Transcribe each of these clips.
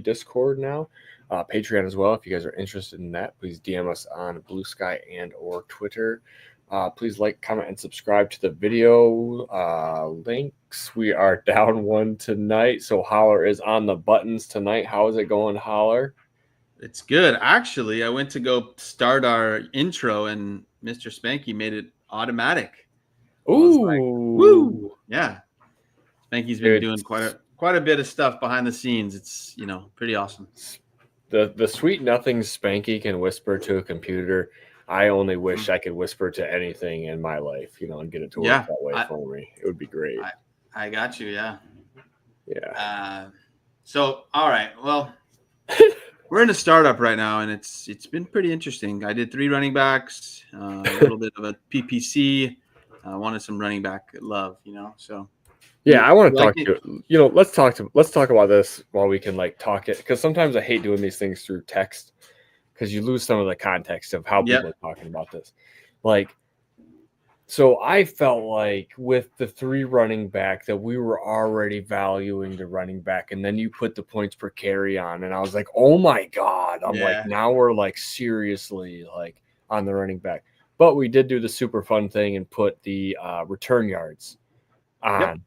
Discord now, Patreon as well. If you guys are interested in that, please DM us on Blue Sky and or Twitter. Please like, comment, and subscribe to the video links. We are down one tonight, so Holler is on the buttons tonight. How is it going, Holler? It's good. Actually, I went to go start our intro, and Mr. Spanky made it automatic. Ooh, like, woo! Yeah, Spanky's been doing quite a bit of stuff behind the scenes. It's pretty awesome. The sweet nothing Spanky can whisper to a computer. I only wish I could whisper to anything in my life, and get it to work that way for me. It would be great. I got you. Yeah. Yeah. So, all right. Well, we're in a startup right now, and it's been pretty interesting. I did 3 running backs, a little bit of a PPC. I wanted some running back love, So. Yeah, I want to talk to let's talk about this while we can talk it, because sometimes I hate doing these things through text because you lose some of the context of how people are talking about this. So I felt like with the 3 running back that we were already valuing the running back, and then you put the points per carry on, and I was like, oh my God. I'm like, now we're seriously on the running back. But we did do the super fun thing and put the return yards on.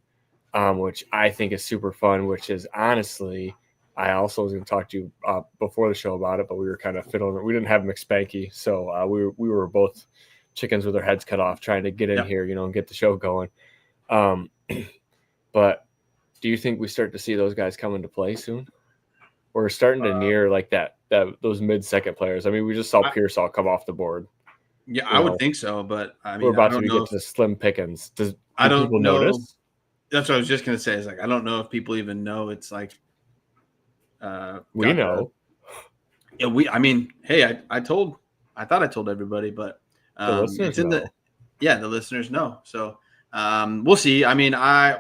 Which I think is super fun, which is honestly, I also was going to talk to you before the show about it, but we were kind of fiddling. We didn't have McSpanky, so we were both chickens with their heads cut off trying to get in here, and get the show going. But do you think we start to see those guys come into play soon? We're starting to near those mid-second players. I mean, we just saw Pearsall come off the board. Yeah, I would think so, but I mean, we're about to get to slim pickings. Do people notice? That's what I was just going to say. Is I don't know if people even know it's we know. I mean, hey, I thought I told everybody, but the listeners know. The listeners know. So we'll see. I mean, I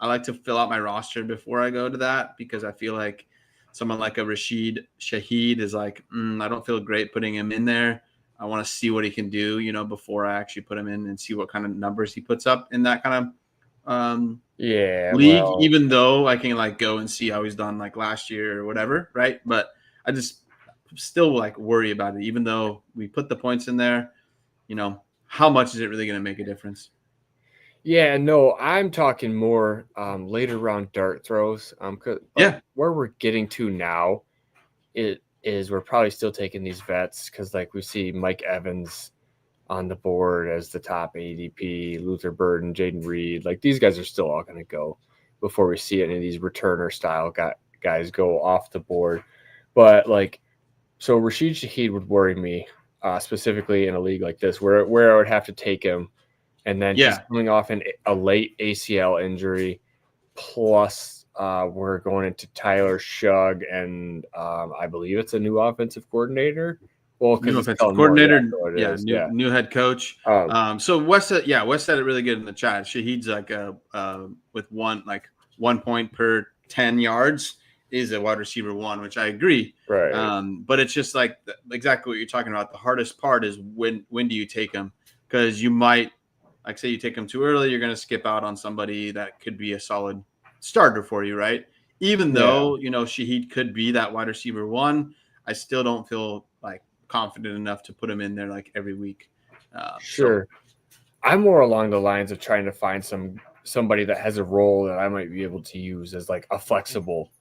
like to fill out my roster before I go to that, because I feel like someone like a Rashid Shaheed is I don't feel great putting him in there. I want to see what he can do, before I actually put him in and see what kind of numbers he puts up in that kind of league, even though I can go and see how he's done last year or whatever. Right. But I just still worry about it, even though we put the points in there, how much is it really going to make a difference? Yeah, no, I'm talking more later round dart throws. Where we're getting to now, we're probably still taking these vets because we see Mike Evans on the board as the top ADP, Luther Burden, Jaden Reed. These guys are still all going to go before we see any of these returner style guys go off the board. But so Rashid Shaheed would worry me specifically in a league like this where I would have to take him. And then he's coming off a late ACL injury, plus we're going into Tyler Shugg, and I believe it's a new offensive coordinator. Well, new offensive coordinator, new head coach. So Wes said it really good in the chat. Shaheed's with one point per 10 yards is a wide receiver 1, which I agree. Right. But it's just exactly what you're talking about. The hardest part is when do you take him? Because you might. Say you take them too early, you're going to skip out on somebody that could be a solid starter for you, right? Even though, Shaheed could be that wide receiver 1, I still don't feel confident enough to put him in there every week. Sure. So. I'm more along the lines of trying to find somebody that has a role that I might be able to use as a flexible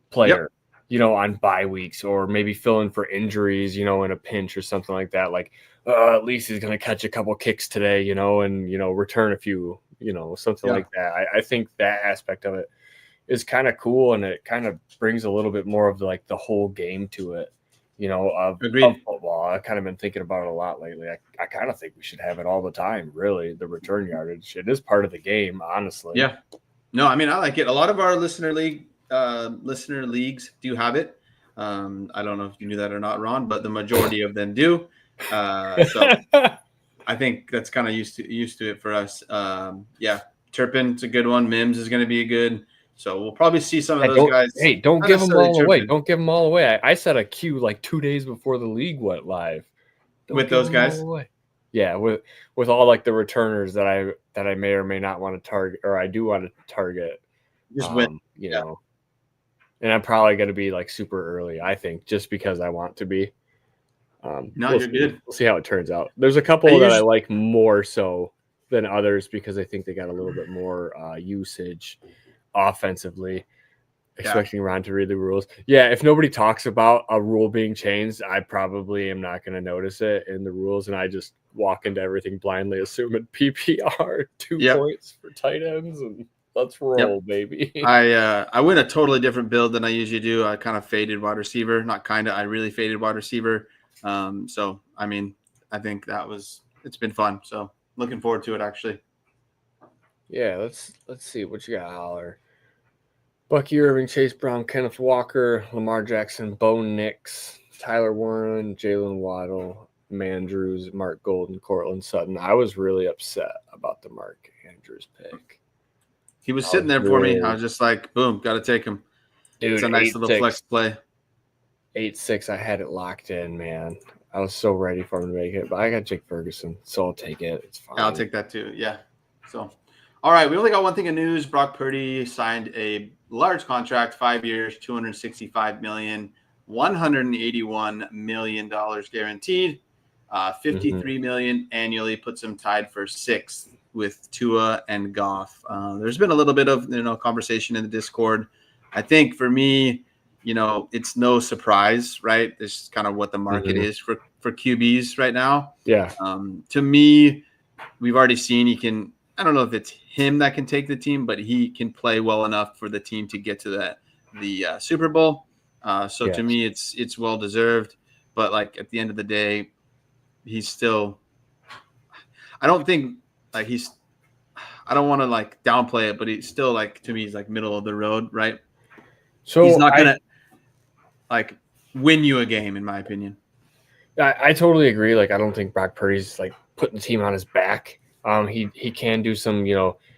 player, on bye weeks, or maybe fill in for injuries, in a pinch or something like that. At least he's going to catch a couple kicks today, and, return a few, something like that. I think that aspect of it is kind of cool. And it kind of brings a little bit more of the whole game to it, of football. I've kind of been thinking about it a lot lately. I kind of think we should have it all the time, really. The return yardage, it is part of the game, honestly. Yeah. No, I mean, I like it. A lot of our listener leagues do have it. I don't know if you knew that or not, Ron, but the majority of them do. So I think that's kind of used to it for us. Turpin's a good one. Mims is going to be a good. So we'll probably see some of those guys. Hey, don't give them all away. Don't give them all away. I set a queue 2 days before the league went live. With those guys? Yeah, with all the returners that I may or may not want to target, or I do want to target. Just win. And I'm probably going to be like super early, I think, just because I want to be. No, you're good. We'll see how it turns out. There's a couple that I like more so than others because I think they got a little bit more usage offensively. Expecting Ron to read the rules. Yeah, if nobody talks about a rule being changed, I probably am not going to notice it in the rules, and I just walk into everything blindly, assuming PPR 2 points for tight ends, and let's roll, baby. I went a totally different build than I usually do. I kind of faded wide receiver, I really faded wide receiver. So I mean, I think it's been fun. So looking forward to it actually. Yeah, let's see what you got, Holler. Bucky Irving, Chase Brown, Kenneth Walker, Lamar Jackson, Bo Nix, Tyler Warren, Jalen Waddle, Mandrews, Mark Golden, Cortland Sutton. I was really upset about the Mark Andrews pick. He was sitting there for me. I was just like, boom, got to take him. Dude, it's a nice little flex play. 8-6, I had it locked in, man. I was so ready for him to make it, but I got Jake Ferguson, so I'll take it. It's fine. Yeah, I'll take that too. Yeah. So, all right, we only got one thing of news. Brock Purdy signed a large contract, 5 years, $265 million, $181 million guaranteed, $53 million annually, puts him tied for sixth with Tua and Goff. There's been a little bit of conversation in the Discord. I think for me, it's no surprise, right? This is kind of what the market is for QBs right now. Yeah. To me, we've already seen he can. I don't know if it's him that can take the team, but he can play well enough for the team to get to the Super Bowl. To me, it's well deserved. But like at the end of the day, he's still. I don't think like he's. I don't want to like downplay it, but he's still like to me he's like middle of the road, right? So he's not gonna like win you a game, in my opinion. I totally agree. Like I don't think Brock Purdy's like putting the team on his back. He can do some,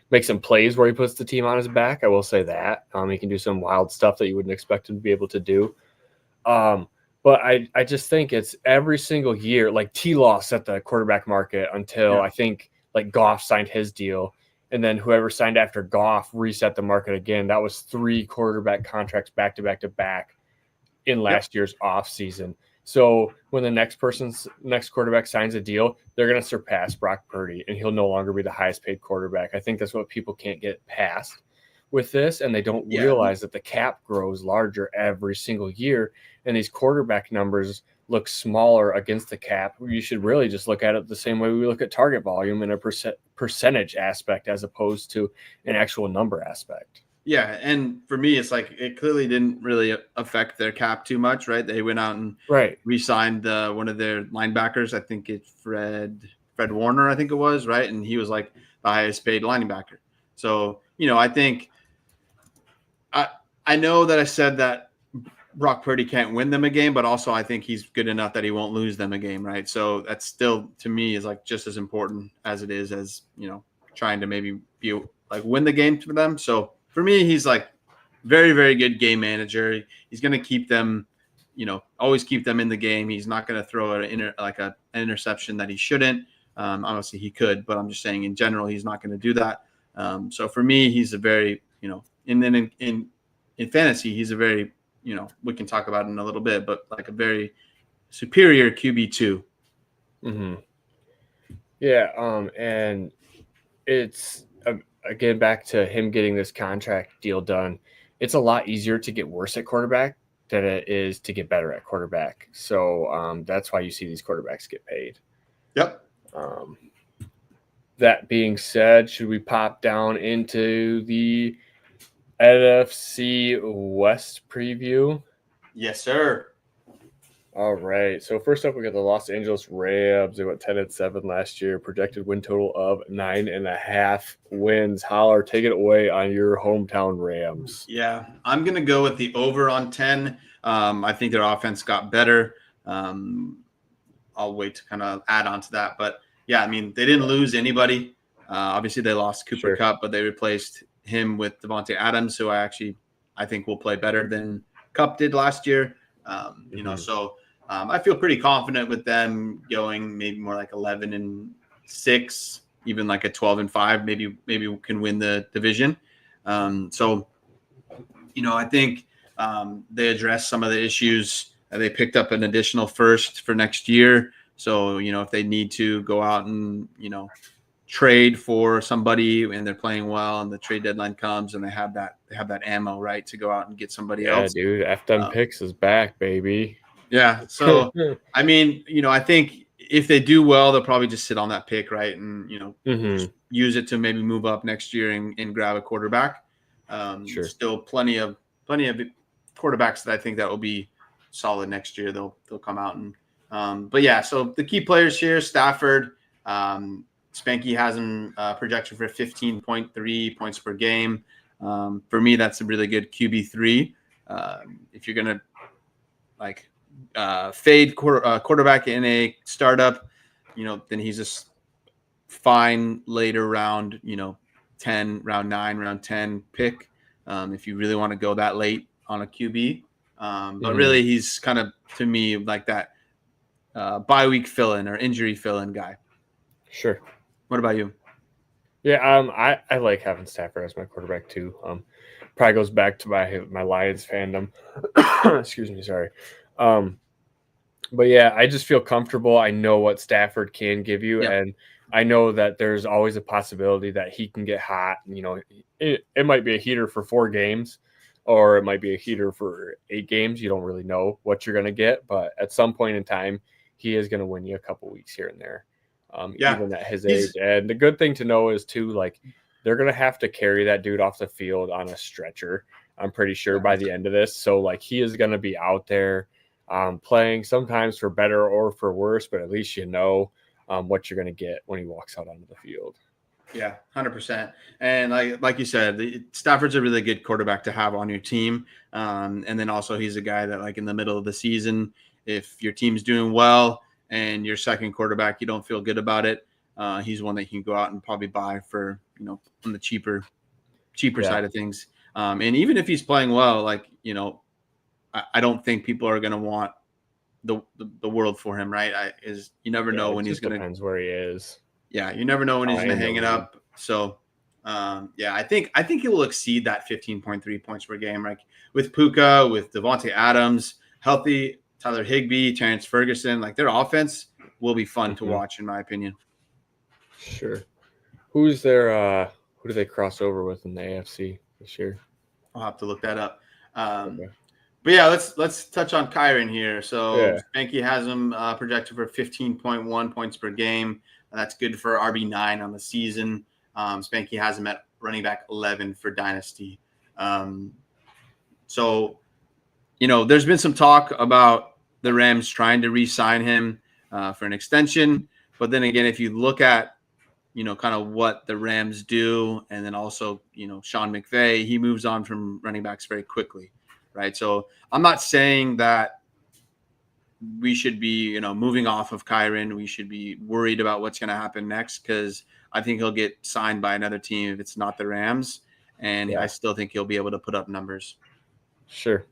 make some plays where he puts the team on his back. I will say that. He can do some wild stuff that you wouldn't expect him to be able to do. But I just think it's every single year, like T-Law set the quarterback market until I think like Goff signed his deal. And then whoever signed after Goff reset the market again. That was 3 quarterback contracts back to back to back in last year's off season. So when the next quarterback signs a deal, they're going to surpass Brock Purdy, and he'll no longer be the highest paid quarterback. I think that's what people can't get past with this, and they don't realize that the cap grows larger every single year, and these quarterback numbers look smaller against the cap. You should really just look at it the same way we look at target volume in a percentage aspect as opposed to an actual number aspect. Yeah, and for me, it's like it clearly didn't really affect their cap too much, right? They went out and re-signed one of their linebackers. I think it's Fred Warner, I think it was, right? And he was like the highest paid linebacker. So, I think I know that I said that Brock Purdy can't win them a game, but also I think he's good enough that he won't lose them a game, right? So that's still, to me, is like just as important as it is as, trying to maybe be like win the game for them. So for me, he's like very, very good game manager. He's going to keep them, always keep them in the game. He's not going to throw an interception that he shouldn't. Obviously, he could, but I'm just saying in general, he's not going to do that. So for me, he's a very, and then in fantasy, he's a very, we can talk about it in a little bit, but like a very superior QB2. Mm-hmm. Yeah. And it's, again, back to him getting this contract deal done, it's a lot easier to get worse at quarterback than it is to get better at quarterback. So that's why you see these quarterbacks get paid. Yep. That being said, should we pop down into the NFC West preview? Yes, sir. All right. So first up, we got the Los Angeles Rams. They went 10-7 last year. Projected win total of 9.5 wins. Holler, take it away on your hometown Rams. Yeah, I'm gonna go with the over on 10. I think their offense got better. I'll wait to kind of add on to that, but yeah, I mean they didn't lose anybody. Obviously, they lost Cooper Kupp, but they replaced him with Devontae Adams, who I think will play better than Kupp did last year. So I feel pretty confident with them going maybe more like 11-6, even like a 12-5. Maybe we can win the division. I think They addressed some of the issues. They picked up an additional first for next year. So, if they need to go out and, trade for somebody and they're playing well and the trade deadline comes and they have that ammo, right, to go out and get somebody else. Yeah, dude, F them picks is back, baby. Yeah. So, I mean, I think if they do well, they'll probably just sit on that pick, right? And, just use it to maybe move up next year and grab a quarterback. Sure. Still plenty of quarterbacks that I think that will be solid next year. They'll come out and, but yeah, so the key players here, Stafford, Spanky has him projection for 15.3 points per game. For me, that's a really good QB3. If you're going to fade quarterback in a startup, then he's just fine later round, 10, round 9, round 10 pick. If you really want to go that late on a QB. But really he's kind of, to me, like that bye week fill-in or injury fill-in guy. Sure. What about you? Yeah, I like having Stafford as my quarterback too. Probably goes back to my Lions fandom. Excuse me, sorry. But yeah, I just feel comfortable. I know what Stafford can give you, and I know that there's always a possibility that he can get hot. It might be a heater for 4 games, or it might be a heater for 8 games. You don't really know what you're going to get, but at some point in time, he is going to win you a couple weeks here and there. Even at his age. And the good thing to know is too, like, they're going to have to carry that dude off the field on a stretcher, I'm pretty sure, by the end of this. So, like, he is going to be out there playing sometimes for better or for worse, but at least what you're going to get when he walks out onto the field. Yeah, 100%. And like you said, Stafford's a really good quarterback to have on your team. And then also he's a guy that, like, in the middle of the season, if your team's doing well and your second quarterback, you don't feel good about it, he's one that you can go out and probably buy for, on the cheaper side of things. And even if he's playing well, like, I don't think people are going to want the world for him, right? You never know when he's going to. Depends where he is. Yeah, you never know when he's going to hang it up. So, I think he will exceed that 15.3 points per game, like with Puka, with Devontae Adams, healthy Tyler Higbee, Terrence Ferguson. Like, their offense will be fun to watch, in my opinion. Sure. Who's their who do they cross over with in the AFC this year? I'll have to look that up. Okay. But yeah, let's touch on Kyren here. So Spanky has him projected for 15.1 points per game. That's good for RB9 on the season. Spanky has him at running back 11 for Dynasty. So, there's been some talk about the Rams trying to re-sign him for an extension. But then again, if you look at, kind of what the Rams do, and then also, Sean McVay, he moves on from running backs very quickly, right? So I'm not saying that we should be, moving off of Kyren. We should be worried about what's going to happen next, because I think he'll get signed by another team if it's not the Rams. And I still think he'll be able to put up numbers. Sure.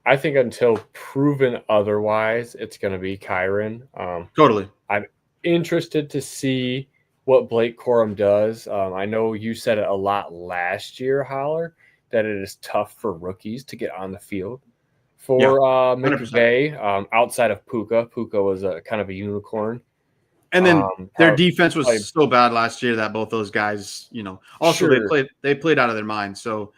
I think until proven otherwise, it's going to be Kyren. Totally. I'm interested to see what Blake Corum does. I know you said it a lot last year, Holler, that it is tough for rookies to get on the field. For McVay, outside of Puka was a kind of a unicorn. And then their defense was so bad last year that both those guys, also they played out of their minds. So,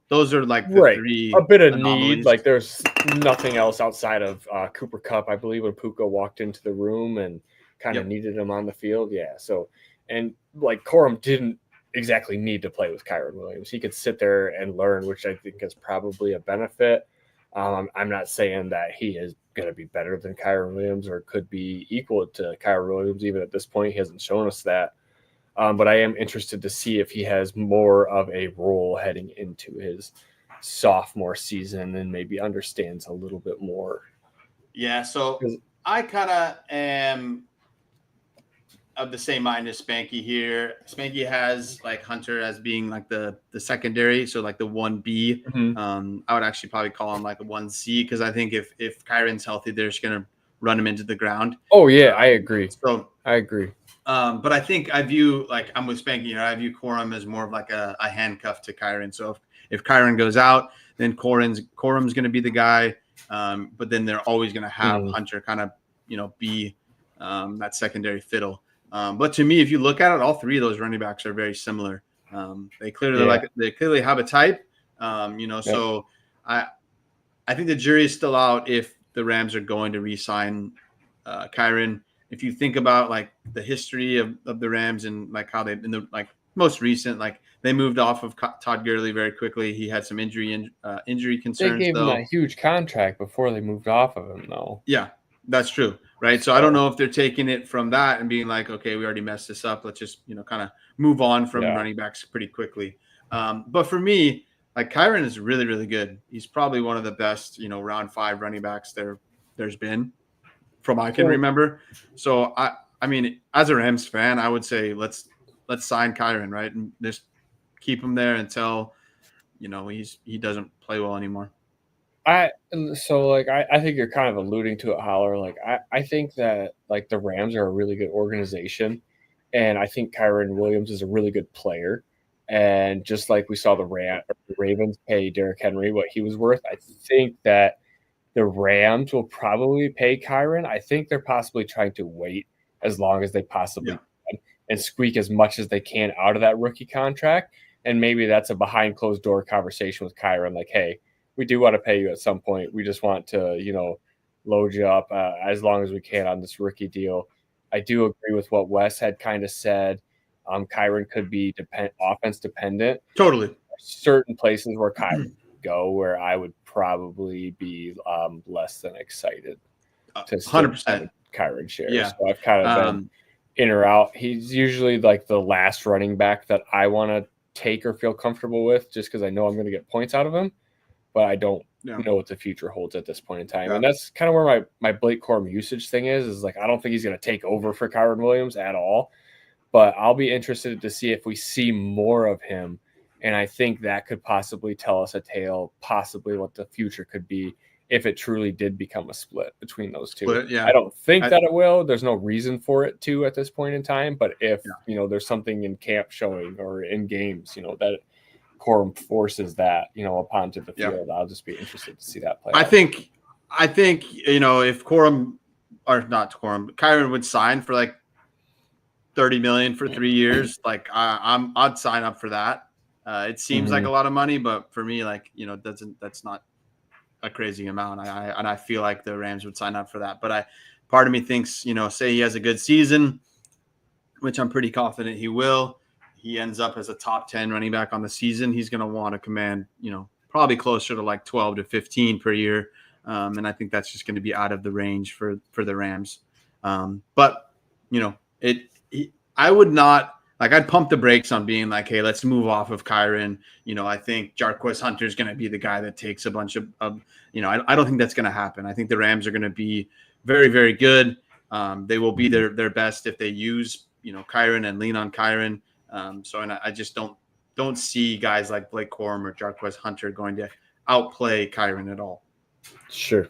those are like the 3 a bit of anomalies. Need. Like, there's nothing else outside of Cooper Kupp, I believe, when Puka walked into the room and kind of needed him on the field. Yeah. So, and like Corum didn't exactly need to play with Kyren Williams. He could sit there and learn, which I think is probably a benefit. I'm not saying that he is going to be better than Kyren Williams or could be equal to Kyren Williams. Even at this point, he hasn't shown us that. But I am interested to see if he has more of a role heading into his sophomore season and maybe understands a little bit more. Yeah, so I kind of am of the same mind as Spanky here. Spanky has like Hunter as being like the secondary, so like the 1B. I would actually probably call him like a 1C, because I think if Kyren's healthy, they're just going to run him into the ground. Oh, yeah, I agree. So I agree. But I think I'm with Spanky here. I view Corum as more of like a handcuff to Kyren. So if Kyren goes out, then Corum's going to be the guy. But then they're always going to have Hunter kind of, be that secondary fiddle. But to me, if you look at it, all three of those running backs are very similar. They clearly have a type. So I think the jury is still out if the Rams are going to re-sign Kyren. If you think about like the history of the Rams and like how they've in the like most recent, like they moved off of Todd Gurley very quickly. He had some injury concerns. They gave him that huge contract before they moved off of him, though. Yeah, that's true, right? So I don't know if they're taking it from that and being like, okay, we already messed this up. Let's just kind of move on from running backs pretty quickly. But for me, like Kyren is really, really good. He's probably one of the best, round 5 running backs there's been from I can remember. So I mean, as a Rams fan, I would say let's sign Kyren, right? And just keep him there until, he doesn't play well anymore. I think you're kind of alluding to it, Holler. Like I think that like the Rams are a really good organization, and I think Kyren Williams is a really good player. And just like we saw the Ravens pay Derrick Henry what he was worth, I think that the Rams will probably pay Kyren. I think they're possibly trying to wait as long as they possibly can and squeak as much as they can out of that rookie contract. And maybe that's a behind closed door conversation with Kyren, like, hey, we do want to pay you at some point. We just want to, load you up as long as we can on this rookie deal. I do agree with what Wes had kind of said. Kyren could be offense dependent. Totally. Certain places where Kyren would go where I would probably be less than excited to 100% Kyren shares. Yeah. So I've kind of been in or out. He's usually like the last running back that I want to take or feel comfortable with just because I know I'm going to get points out of him, but I don't know what the future holds at this point in time. And that's kind of where my Blake Corum usage thing is like, I don't think he's going to take over for Kyren Williams at all, but I'll be interested to see if we see more of him. And I think that could possibly tell us a tale, possibly what the future could be if it truly did become a split between those two. I don't think that it will. There's no reason for it to at this point in time. But if, there's something in camp showing or in games, that Corum forces that, upon to the field, I'll just be interested to see that play out. I think, if Corum or not Corum, Kyren would sign for like $30 million for 3 years, like I'd sign up for that. It seems like a lot of money, but for me, like, that's not a crazy amount. I feel like the Rams would sign up for that. But part of me thinks, say he has a good season, which I'm pretty confident he will. He ends up as a top 10 running back on the season. He's going to want to command, probably closer to like 12 to 15 per year. And I think that's just going to be out of the range for the Rams. But, I would not, like, I'd pump the brakes on being like, hey, let's move off of Kyren. I think Jarquez Hunter is going to be the guy that takes a bunch of I don't think that's going to happen. I think the Rams are going to be very, very good. They will be their best if they use, Kyren and lean on Kyren. And I just don't see guys like Blake Corum or Jarquez Hunter going to outplay Kyren at all. Sure.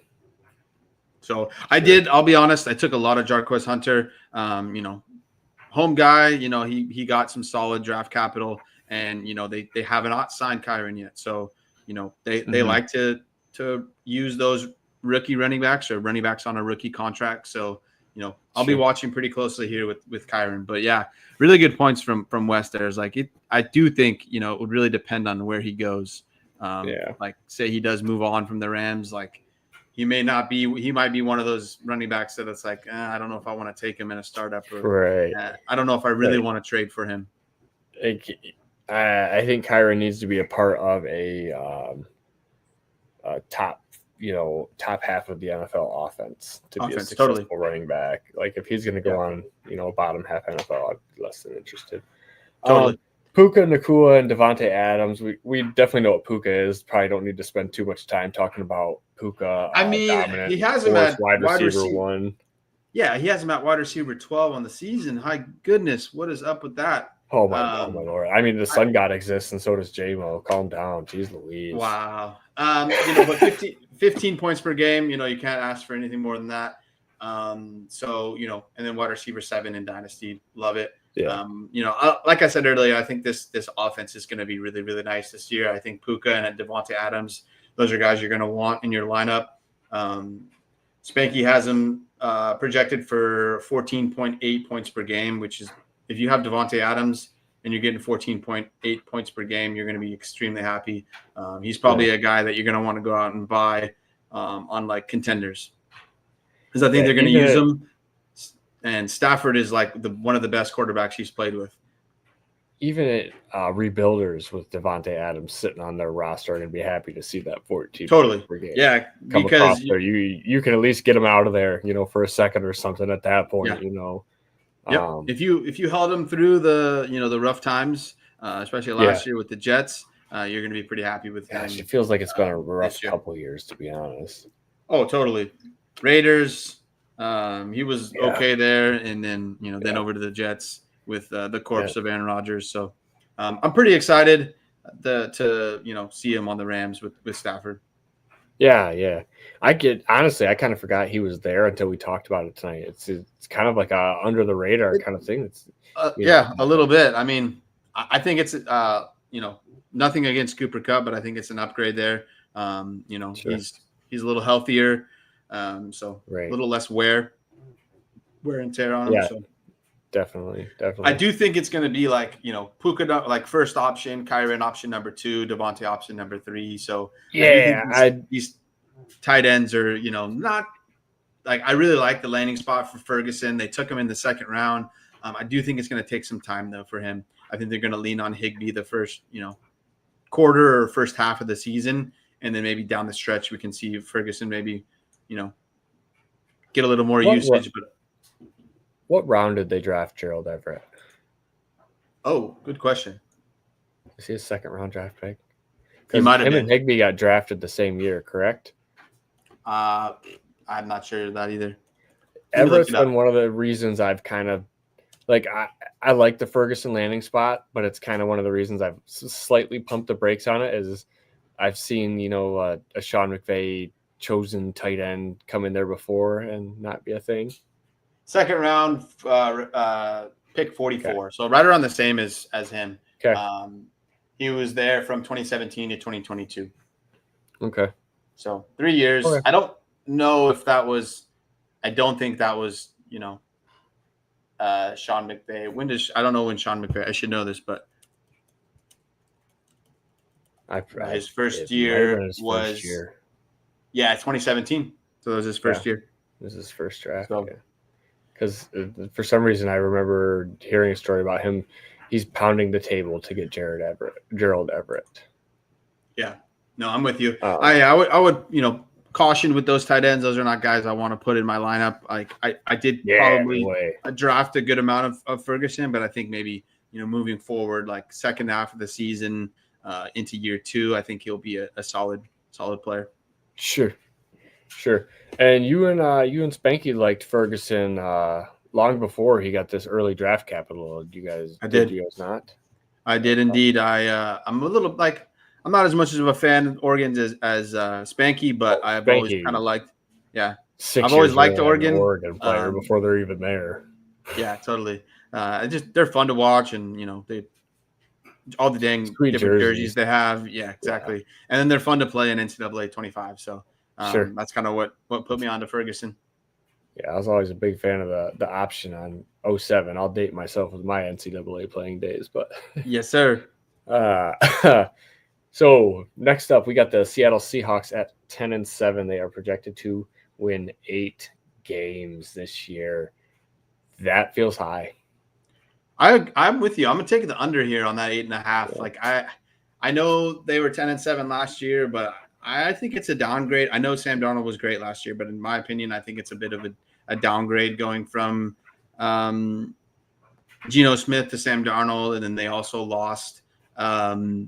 So I'll be honest, I took a lot of Jarquez Hunter, home guy, he got some solid draft capital and, they have not signed Kyren yet. So, they like to use those rookie running backs or running backs on a rookie contract. So, I'll be watching pretty closely here with Kyren, but yeah, really good points from West there. Is like, I do think, it would really depend on where he goes. Like say he does move on from the Rams, like, he might be one of those running backs that it's like, I don't know if I want to take him in a startup. Or, I don't know if I really want to trade for him. I think Kyren needs to be a part of a top half of the NFL offense to be a successful running back. Like if he's going to go on, bottom half NFL, I'd be less than interested. Totally. Puka, Nacua, and Devontae Adams. We definitely know what Puka is. Probably don't need to spend too much time talking about Puka. I mean, he has him at wide receiver 1. Yeah, he has him at wide receiver 12 on the season. My goodness, what is up with that? Oh my Lord! I mean, the sun god exists, and so does J-Mo. Calm down, jeez Louise. Wow. But 15 points per game. You can't ask for anything more than that. And then wide receiver 7 in Dynasty, love it. Yeah. Like I said earlier, I think this offense is going to be really, really nice this year. I think Puka and Devontae Adams, those are guys you're going to want in your lineup. Spanky has him projected for 14.8 points per game, which is, if you have Devontae Adams and you're getting 14.8 points per game, you're going to be extremely happy. He's probably a guy that you're going to want to go out and buy on like contenders, because I think they're going to use him. And Stafford is like one of the best quarterbacks he's played with. Even at rebuilders with Devontae Adams sitting on their roster, are going to be happy to see that 14 totally per game. Yeah, because you can at least get him out of there, for a second or something at that point. Yep. If you held him through the rough times, especially last year with the Jets, you're going to be pretty happy with him. It feels like it's been a rough couple years, to be honest. Oh, totally. Raiders, he was okay there, and then then over to the Jets with the corpse of Aaron Rodgers. So I'm pretty excited to see him on the Rams with Stafford. Yeah. I kind of forgot he was there until we talked about it tonight. It's kind of like a under the radar kind of thing. It's a little bit. I mean, I think it's nothing against Cooper Kupp, but I think it's an upgrade there. Sure. He's a little healthier, so a little less wear and tear on him. Yeah. So. Definitely. I do think it's going to be like, Puka like first option, Kyren option number 2, Devontae option number 3. So these tight ends are, not like, I really like the landing spot for Ferguson. They took him in the second round. I do think it's going to take some time though for him. I think they're going to lean on Higbee the first, quarter or first half of the season, and then maybe down the stretch we can see Ferguson maybe, get a little more usage. But what round did they draft Gerald Everett? Oh, good question. Is he a second round draft pick? He might have him been. And Higbee got drafted the same year, correct? I'm not sure of that either. Everett's been one of the reasons I've kind of like I like the Ferguson landing spot, but it's kind of one of the reasons I've slightly pumped the brakes on it. Is I've seen a Sean McVay chosen tight end come in there before and not be a thing. Second round, pick 44. Okay. So right around the same as him. Okay. He was there from 2017 to 2022. Okay. So 3 years. Okay. I don't know if that was. I don't think that was Sean McVay. I don't know when Sean McVay. I should know this, but his first year was 2017. So it was his first year. It was his first draft. So, because for some reason I remember hearing a story about him. He's pounding the table to get Gerald Everett. Yeah, no, I'm with you. I would caution with those tight ends. Those are not guys I want to put in my lineup. Like I did probably draft a good amount of Ferguson, but I think maybe moving forward, like second half of the season into year 2, I think he'll be a solid player. Sure. And you and Spanky liked Ferguson long before he got this early draft capital. Did you guys not? I did indeed. I'm a little like I'm not as much of a fan of Oregon as Spanky, but I've always kind of liked. Yeah, I've always liked Oregon player before they're even there. Yeah, totally. They're fun to watch, and they all the dang sweet different jerseys they have. Yeah, exactly. Yeah. And then they're fun to play in NCAA 25. So. Sure. That's kind of what put me on to Ferguson. Yeah, I was always a big fan of the option on 07. I'll date myself with my NCAA playing days, but yes, sir. So next up, we got the Seattle Seahawks at 10-7. They are projected to win 8 games this year. That feels high. I'm with you. I'm gonna take the under here on that 8.5. Yeah. Like I know they were 10-7 last year, but I think it's a downgrade. I know Sam Darnold was great last year, but in my opinion, I think it's a bit of a downgrade going from Geno Smith to Sam Darnold, and then they also lost DK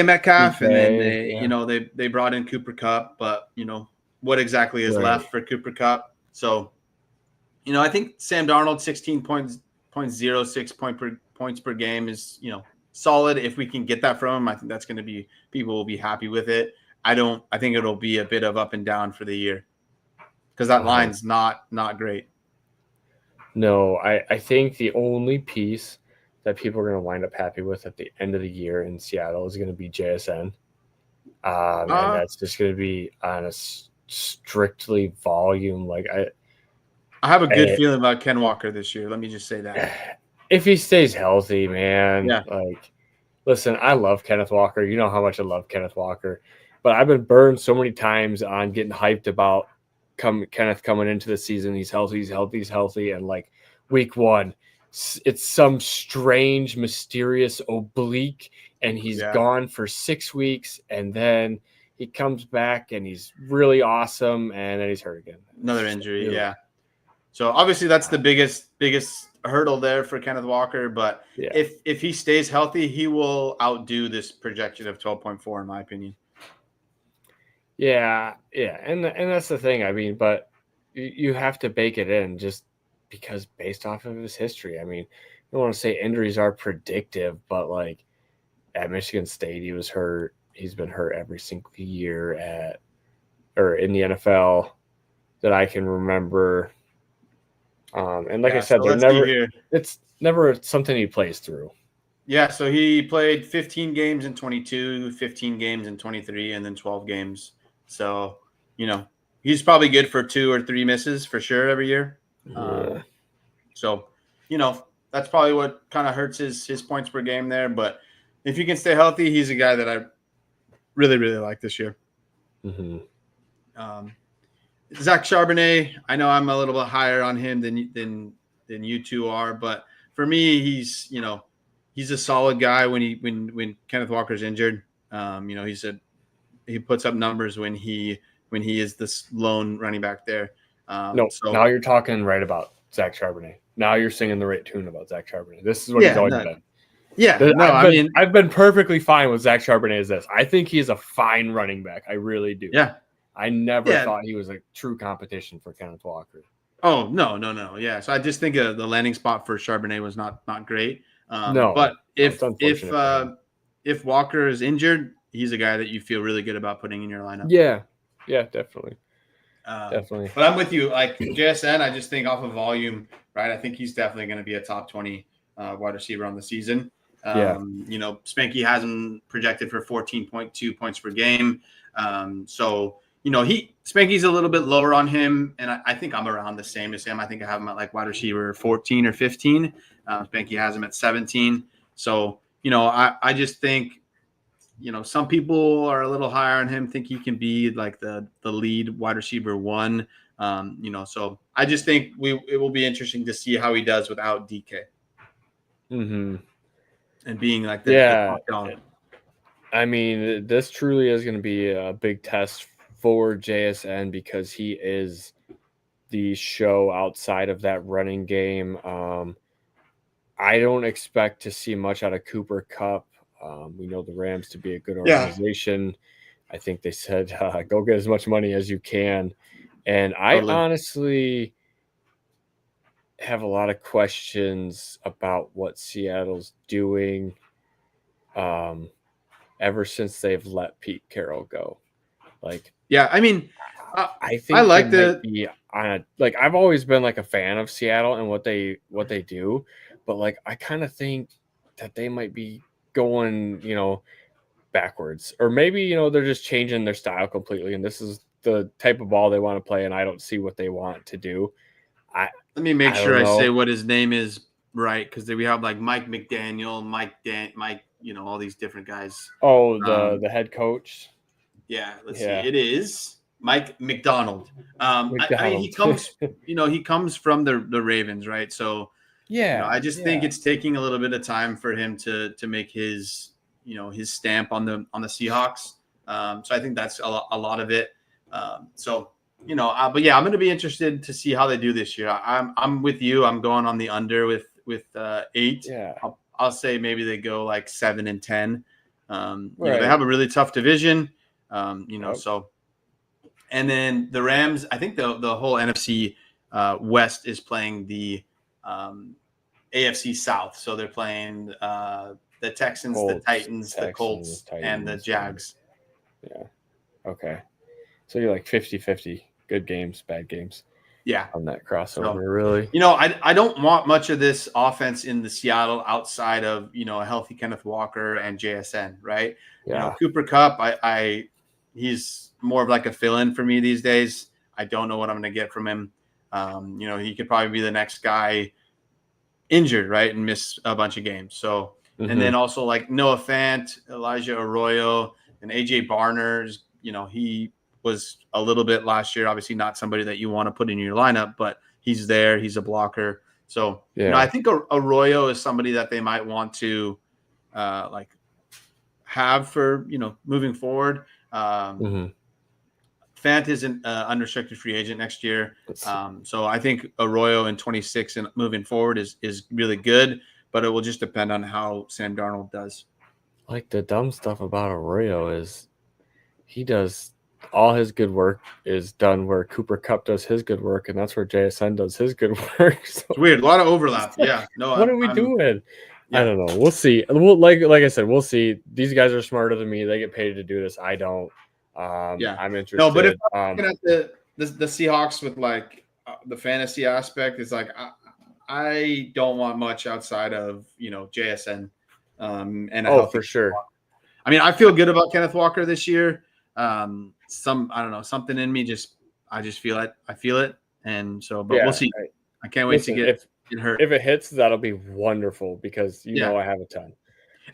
Metcalf, and then they brought in Cooper Kupp, but what exactly is left for Cooper Kupp? So I think Sam Darnold 16.06 points per game is solid. If we can get that from him, I think that's going to be people will be happy with it. I think it'll be a bit of up and down for the year because that line's not great. No, I think the only piece that people are going to wind up happy with at the end of the year in Seattle is going to be JSN. And Uh, that's just going to be on a strictly volume. Like I have a good I, feeling about Ken Walker this year. Let me just say that. if he stays healthy, man, Yeah. like, listen, I love Kenneth Walker. You know how much I love Kenneth Walker, but I've been burned so many times on getting hyped about Kenneth coming into the season. He's healthy, he's healthy, he's healthy, and like week one, it's some strange, mysterious oblique, and he's Yeah. gone for 6 weeks, and then he comes back and he's really awesome, and then he's hurt again. Another injury. Yeah. So obviously that's the biggest hurdle there for Kenneth Walker. But Yeah. if he stays healthy, he will outdo this projection of 12.4 in my opinion. Yeah, and that's the thing. I mean, but you have to bake it in just because based off of his history. I mean, I don't want to say injuries are predictive, but like at Michigan State, he was hurt. He's been hurt every single year or in the NFL that I can remember. And like I said, So let's see here. it's never something he plays through. Yeah, so he played 15 games in 22, 15 games in 23, and then 12 games. So, he's probably good for 2 or 3 misses for sure every year. So, that's probably what kind of hurts his points per game there. But if he can stay healthy, he's a guy that I really, really like this year. Mm-hmm. Zach Charbonnet, I know I'm a little bit higher on him than you two are, but for me, he's a solid guy when Kenneth Walker's injured. He puts up numbers when he is this lone running back there. No, now you're talking right about Zach Charbonnet. Now you're singing the right tune about Zach Charbonnet. This is what he's always been. Yeah, I've been perfectly fine with Zach Charbonnet as this. I think he's a fine running back. I really do. Yeah. I never thought he was a true competition for Kenneth Walker. Oh, no. Yeah. So I just think the landing spot for Charbonnet was not great. No. But if Walker is injured, he's a guy that you feel really good about putting in your lineup. Yeah. Yeah, definitely. Definitely. But I'm with you. Like JSN, I just think off of volume, right? I think he's definitely going to be a top 20 wide receiver on the season. Spanky has him projected for 14.2 points per game. Spanky's a little bit lower on him, and I think I'm around the same as him. I think I have him at like wide receiver 14 or 15. Spanky has him at 17. So, I just think, some people are a little higher on him, think he can be like the lead wide receiver 1. So I just think it will be interesting to see how he does without DK. Mm-hmm. And being like the top dog. I mean, this truly is going to be a big test for JSN because he is the show outside of that running game. I don't expect to see much out of Cooper Kupp. We know the Rams to be a good organization. Yeah. I think they said, go get as much money as you can. And I honestly have a lot of questions about what Seattle's doing ever since they've let Pete Carroll go. Like, yeah, I mean, I think I like I've always been like a fan of Seattle and what they do, but like I kind of think that they might be going, backwards, or maybe they're just changing their style completely, and this is the type of ball they want to play, and I don't see what they want to do. Let me make sure I say what his name is right, because we have like Mike McDaniel, Mike, all these different guys. Oh, the head coach. Yeah, let's see. It is Mike McDonald. I mean, he comes, he comes from the Ravens, right? So I just think it's taking a little bit of time for him to make his his stamp on the Seahawks. So I think that's a lot of it. But yeah, I'm going to be interested to see how they do this year. I'm with you. I'm going on the under with 8. Yeah. I'll say maybe they go like 7 and 10. They have a really tough division. So, and then the Rams, I think the whole NFC West is playing the AFC South. So they're playing the Texans, the Titans, the Colts, and the Jags. Yeah. Okay. So you're like 50-50, good games, bad games. on that crossover, so, really. I don't want much of this offense in the Seattle outside of, a healthy Kenneth Walker and JSN, right? Yeah. Cooper Kupp, he's more of like a fill-in for me these days. I don't know what I'm going to get from him. He could probably be the next guy injured, right, and miss a bunch of games. So, and then also like Noah Fant, Elijah Arroyo, and AJ Barner. He was a little bit last year. Obviously, not somebody that you want to put in your lineup, but he's there. He's a blocker. So, I think Arroyo is somebody that they might want to have for moving forward. Fant is an unrestricted free agent next year. So I think Arroyo in 26 and moving forward is really good, but it will just depend on how Sam Darnold does. Like the dumb stuff about Arroyo is he does all his good work is done where Cooper Kupp does his good work, and that's where JSN does his good work. So it's weird. A lot of overlap. Yeah. No, what are we doing? Yeah. I don't know. We'll see. Like I said, we'll see. These guys are smarter than me. They get paid to do this. I don't. I'm interested. No, but if I'm looking at the Seahawks with like the fantasy aspect, it's like I don't want much outside of JSN. For sure. I mean, I feel good about Kenneth Walker this year. I don't know, something in me I just feel it. I feel it, and so, but we'll see. I can't wait to get hurt. If it hits, that'll be wonderful because I have a ton.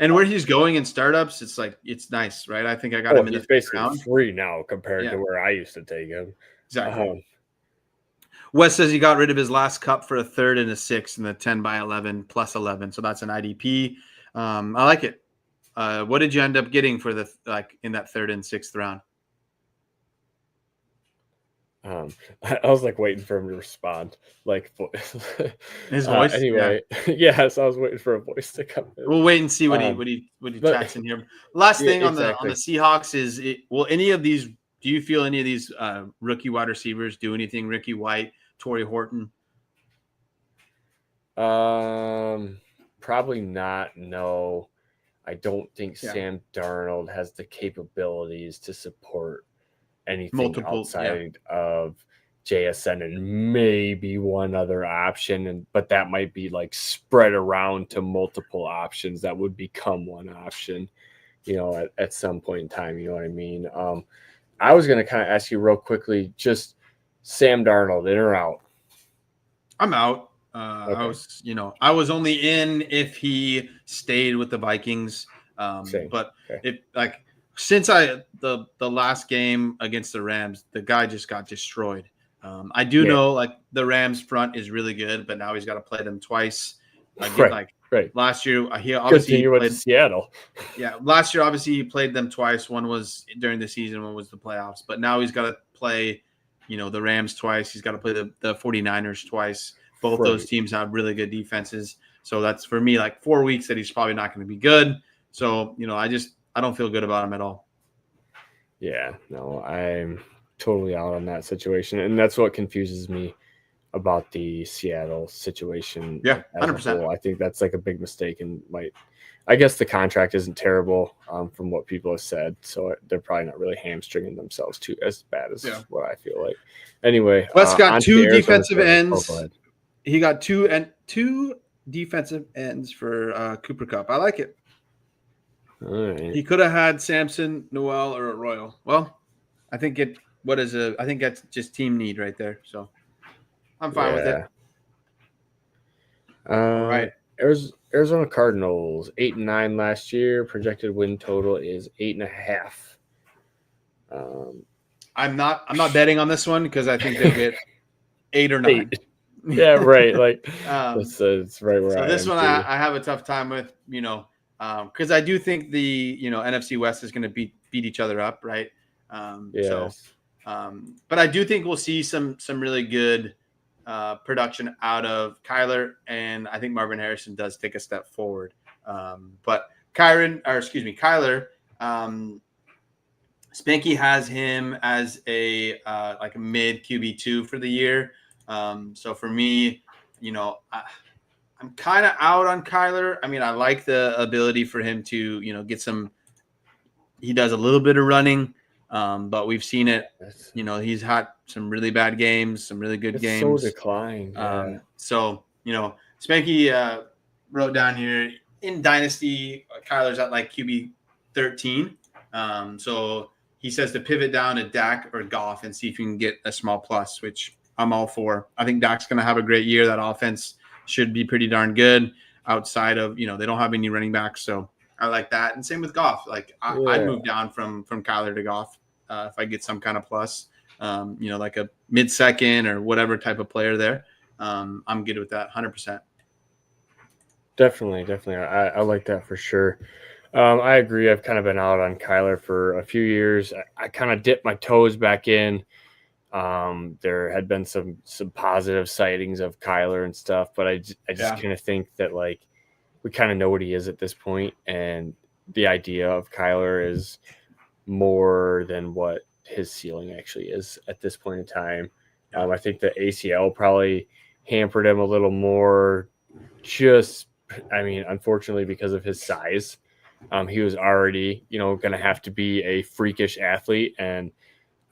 And where he's going in startups, it's nice, right? I think I got him in the basically round. Free now compared to where I used to take him. Exactly. Wes says he got rid of his last cup for a 3rd and a 6th in the 10 by 11 plus 11. So that's an IDP. I like it. What did you end up getting for in that 3rd and 6th round? I was waiting for him to respond, his voice. Anyway, so I was waiting for a voice to come in. We'll wait and see what he chats in here. Last thing on the Seahawks is, any of these? Do you feel any of these rookie wide receivers do anything? Ricky White, Torrey Horton. Probably not. No, I don't think Sam Darnold has the capabilities to support anything outside of JSN and maybe one other option, but that might be spread around to multiple options that would become one option, at some point in time. You know what I mean? I was going to kind of ask you real quickly, just Sam Darnold, in or out? I'm out. Okay. I was only in if he stayed with the Vikings. But if since the last game against the Rams, the guy just got destroyed. I do know the Rams front is really good, but now he's got to play them twice. Again, last year he obviously went to Seattle. Yeah, last year obviously he played them twice. One was during the season, one was the playoffs. But now he's got to play, the Rams twice. He's got to play the 49ers twice. Both those teams have really good defenses. So that's for me 4 weeks that he's probably not going to be good. So I don't feel good about him at all. Yeah, no, I'm totally out on that situation. And that's what confuses me about the Seattle situation. Yeah, 100%. I think that's a big mistake and I guess the contract isn't terrible from what people have said. So they're probably not really hamstringing themselves too as bad as what I feel like. Anyway. Wes got 2 defensive ends. He got two defensive ends for Cooper Kupp. I like it. All right. He could have had Samson, Noel, or Arroyo. Well, I think I think that's just team need right there. So I'm fine with it. All right. Arizona Cardinals 8-9 last year. Projected win total is 8.5. I'm not betting on this one because I think they'll get 8 or 9. Yeah, right. It's right where. So this one I have a tough time with. Because I do think the NFC West is going to beat each other up, right? Yes. But I do think we'll see some really good production out of Kyler, and I think Marvin Harrison does take a step forward. But Kyler, Spanky has him as a mid QB2 for the year. So for me, I'm kind of out on Kyler. I mean, I like the ability for him to, get some. He does a little bit of running, But we've seen it. He's had some really bad games, some really good games. So declined. Yeah. So Spanky wrote down here in Dynasty, Kyler's at like QB 13. So he says to pivot down to Dak or Goff and see if you can get a small plus, which I'm all for. I think Dak's going to have a great year. That offense should be pretty darn good outside of, they don't have any running backs. So I like that. And same with Goff. Like I'd move down from Kyler to Goff if I get some kind of plus, like a mid-second or whatever type of player there. I'm good with that 100%. Definitely. I like that for sure. I agree. I've kind of been out on Kyler for a few years. I kind of dipped my toes back in. There had been some positive sightings of Kyler and stuff, but I just kind of think that like we kind of know what he is at this point, and the idea of Kyler is more than what his ceiling actually is at this point in time. I think the ACL probably hampered him a little more. Unfortunately, because of his size, he was already, going to have to be a freakish athlete, and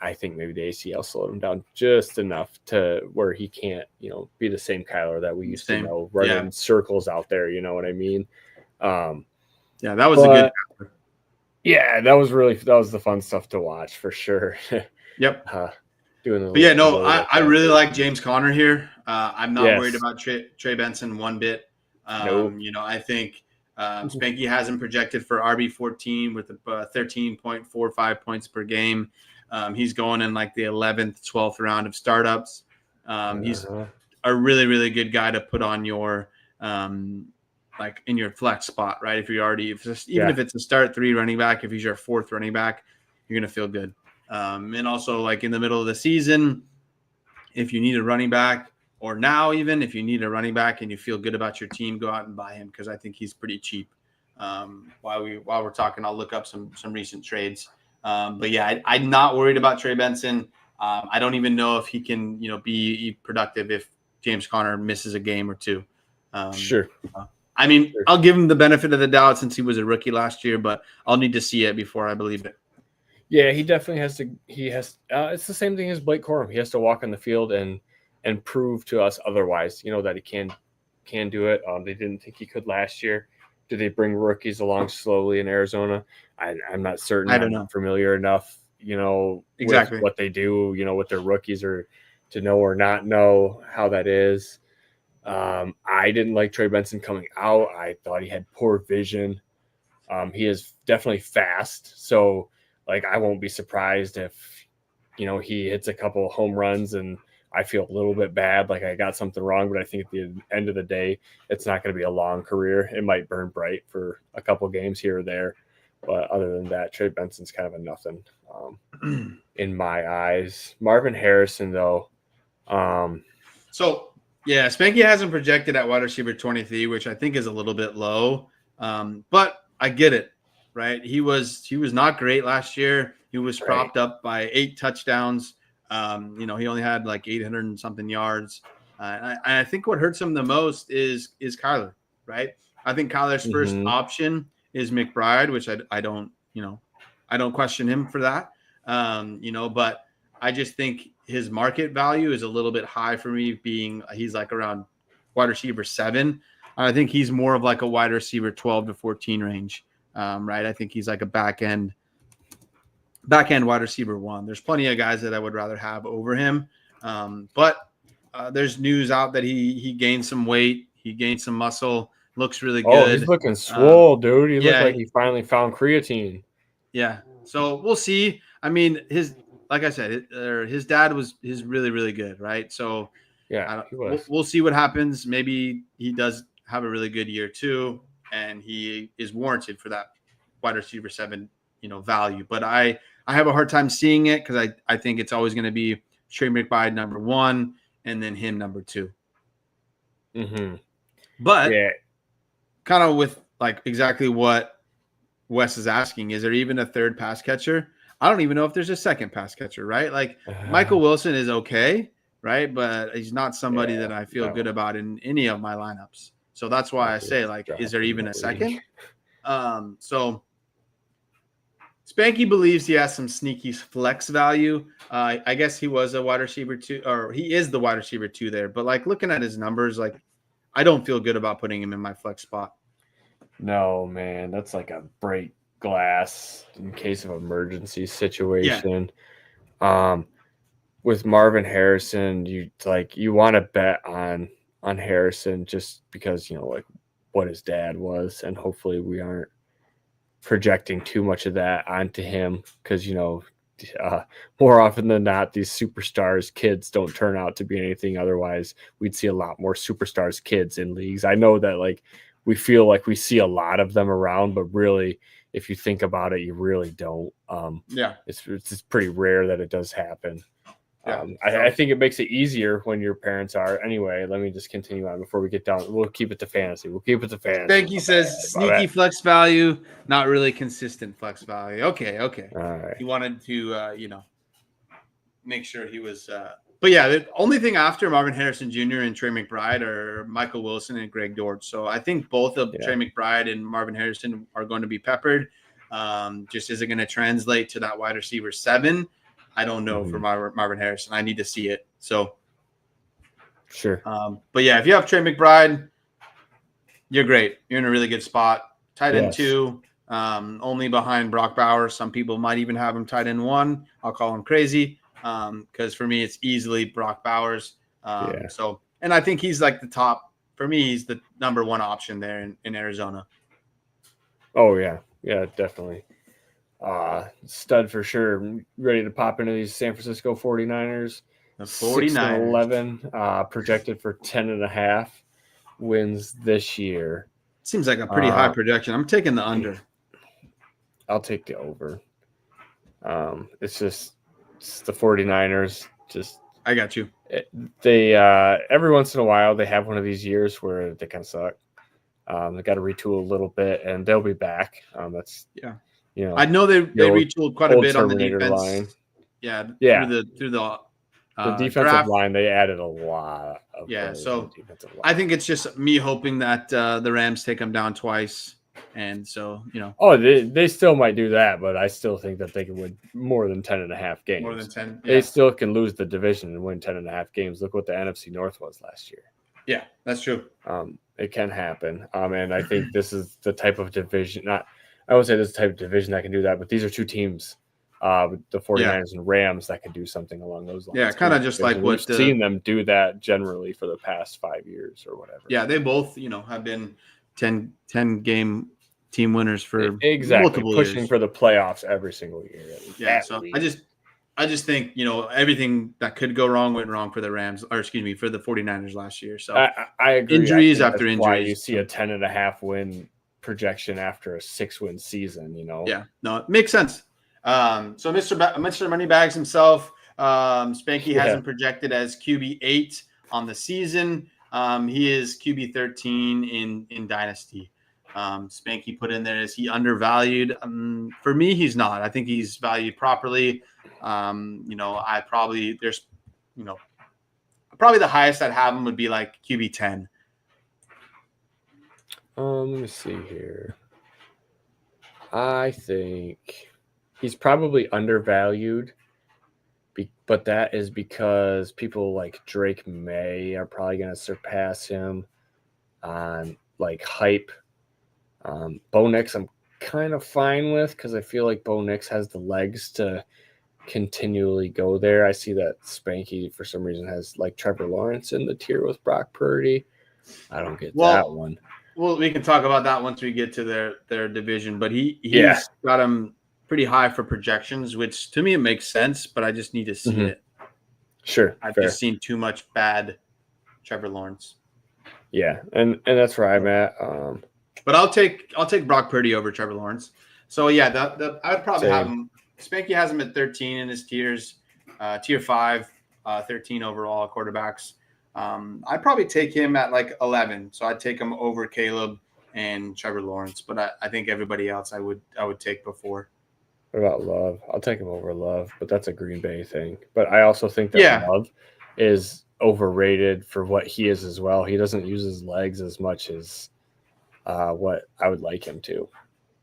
I think maybe the ACL slowed him down just enough to where he can't, be the same Kyler that we used to know, running circles out there. You know what I mean? That was a good. Yeah, that was the fun stuff to watch for sure. Yep. I really like James Conner here. I'm not worried about Trey Benson one bit. I think Spanky has him projected for RB14 with 13.45 points per game. He's going in like the 11th, 12th round of startups. He's a really, really good guy to put on your like in your flex spot, right? If it's a start 3 running back, if he's your 4th running back, you're going to feel good. And also like in the middle of the season, if you need a running back, or now even if you need a running back and you feel good about your team, go out and buy him because I think he's pretty cheap. While we're talking, I'll look up some recent trades. But yeah, I'm not worried about Trey Benson. I don't even know if he can, be productive if James Conner misses a game or two. Sure. I'll give him the benefit of the doubt since he was a rookie last year, but I'll need to see it before I believe it. Yeah, he definitely has to. It's the same thing as Blake Corum. He has to walk on the field and prove to us otherwise, that he can do it. They didn't think he could last year. Did they bring rookies along slowly in Arizona? I'm not certain. I don't know. I'm familiar enough, exactly with what they do, with their rookies, or to know or not know how that is. I didn't like Trey Benson coming out. I thought he had poor vision. He is definitely fast. So, like, I won't be surprised if, he hits a couple of home runs and I feel a little bit bad, like I got something wrong. But I think at the end of the day, it's not going to be a long career. It might burn bright for a couple of games here or there. But other than that, Trey Benson's kind of a nothing in my eyes. Marvin Harrison, though. Yeah, Spanky has him projected at wide receiver 23, which I think is a little bit low. But I get it, right? He was not great last year. He was propped up by 8 touchdowns. He only had like 800 and something yards. I think what hurts him the most is Kyler, right? I think Kyler's first option is McBride, which I don't question him for that. But I just think his market value is a little bit high for me, he's like around wide receiver 7. I think he's more of like a wide receiver 12 to 14 range, right? I think he's like a back end wide receiver 1. There's plenty of guys that I would rather have over him. But there's news out that he gained some weight. He gained some muscle. Looks really good. Oh, he's looking swole, dude. He looked like he finally found creatine. Yeah. So we'll see. Like I said, his dad is really, really good, right? So yeah, we'll see what happens. Maybe he does have a really good year too, and he is warranted for that wide receiver 7, value. But I have a hard time seeing it because I think it's always going to be Trey McBride number 1 and then him number 2. But kind of with like exactly what Wes is asking, is there even a third pass catcher? I don't even know if there's a second pass catcher, right? Like Michael Wilson is okay, right? But he's not somebody that I feel good about in any of my lineups. So that's why I say, like, is there even a second? So Spanky believes he has some sneaky flex value. I guess he was a wide receiver 2, or he is the wide receiver 2 there. But like looking at his numbers, like I don't feel good about putting him in my flex spot. No, man, that's like a break glass in case of emergency situation. Yeah. With Marvin Harrison, you want to bet on Harrison just because like what his dad was, and hopefully we aren't projecting too much of that onto him because more often than not these superstars kids don't turn out to be anything. Otherwise we'd see a lot more superstars kids in leagues. I know that like we feel like we see a lot of them around, but really if you think about it, you really don't. It's pretty rare that it does happen. Yeah, I think it makes it easier when your parents are. Anyway, let me just continue on before we get down. We'll keep it to fantasy. Spanky says sneaky flex value, not really consistent flex value. Okay. All right. He wanted to, make sure he was. But yeah, the only thing after Marvin Harrison Jr. and Trey McBride are Michael Wilson and Greg Dortch. So I think both of Trey McBride and Marvin Harrison are going to be peppered. Just isn't going to translate to that wide receiver 7. I don't know for Marvin Harrison. I need to see it. So, sure. But yeah, if you have Trey McBride, you're great. You're in a really good spot. Tight end 2, only behind Brock Bowers. Some people might even have him tight end 1. I'll call him crazy because for me, it's easily Brock Bowers. So, and I think he's like the top. For me, he's the number 1 option there in Arizona. Oh, yeah. Yeah, definitely. Stud for sure. Ready to pop into these San Francisco 49ers. The 49ers. 6-11, projected for 10.5 wins this year. Seems like a pretty high projection. I'm taking the under. I'll take the over. It's the 49ers. I got you. They every once in a while they have one of these years where they kind of suck. They got to retool a little bit, and they'll be back. I know they retooled quite a bit on the defense line. Through the defensive line, they added a lot of so I think it's just me hoping that the Rams take them down twice, and so they still might do that, but I still think that they can win more than 10.5 games. More than 10, they still can lose the division and win 10.5 games. Look what the NFC North was last year. Yeah, that's true. It can happen, and I think this is the type of division. I would say this is the type of division that can do that, but these are 2 teams, the 49ers and Rams, that can do something along those lines. Yeah, kind of just like what we've seen them do that generally for the past 5 years or whatever. Yeah, they both, have been 10-game team winners for multiple pushing years. For the playoffs every single year. Yeah, so I just think, everything that could go wrong went wrong for the Rams, or excuse me, for the 49ers last year. So I agree. Injuries after injuries. Why you see a 10.5 win projection after a 6-win season, Yeah, no, it makes sense. So Mr. Moneybags himself, Spanky has him projected as QB 8 on the season. He is QB 13 in Dynasty. Spanky put in there, is he undervalued? For me, he's not. I think he's valued properly. I probably probably the highest I'd have him would be like QB 10. Let me see here. I think he's probably undervalued, but that is because people like Drake May are probably going to surpass him on like hype. Bo Nix, I'm kind of fine with because I feel like Bo Nix has the legs to continually go there. I see that Spanky for some reason has like Trevor Lawrence in the tier with Brock Purdy. I don't get that one. Well, we can talk about that once we get to their division, but he's got him pretty high for projections, which to me it makes sense, but I just need to see it. Sure. I've just seen too much bad Trevor Lawrence. Yeah, and that's where I'm at. But I'll take Brock Purdy over Trevor Lawrence. So yeah, I would probably have him. Spanky has him at 13 in his tiers, tier 5, 13 overall quarterbacks. I'd probably take him at like 11. So I'd take him over Caleb and Trevor Lawrence. But I think everybody else I would take before. What about Love? I'll take him over Love, but that's a Green Bay thing. But I also think that Love is overrated for what he is as well. He doesn't use his legs as much as what I would like him to.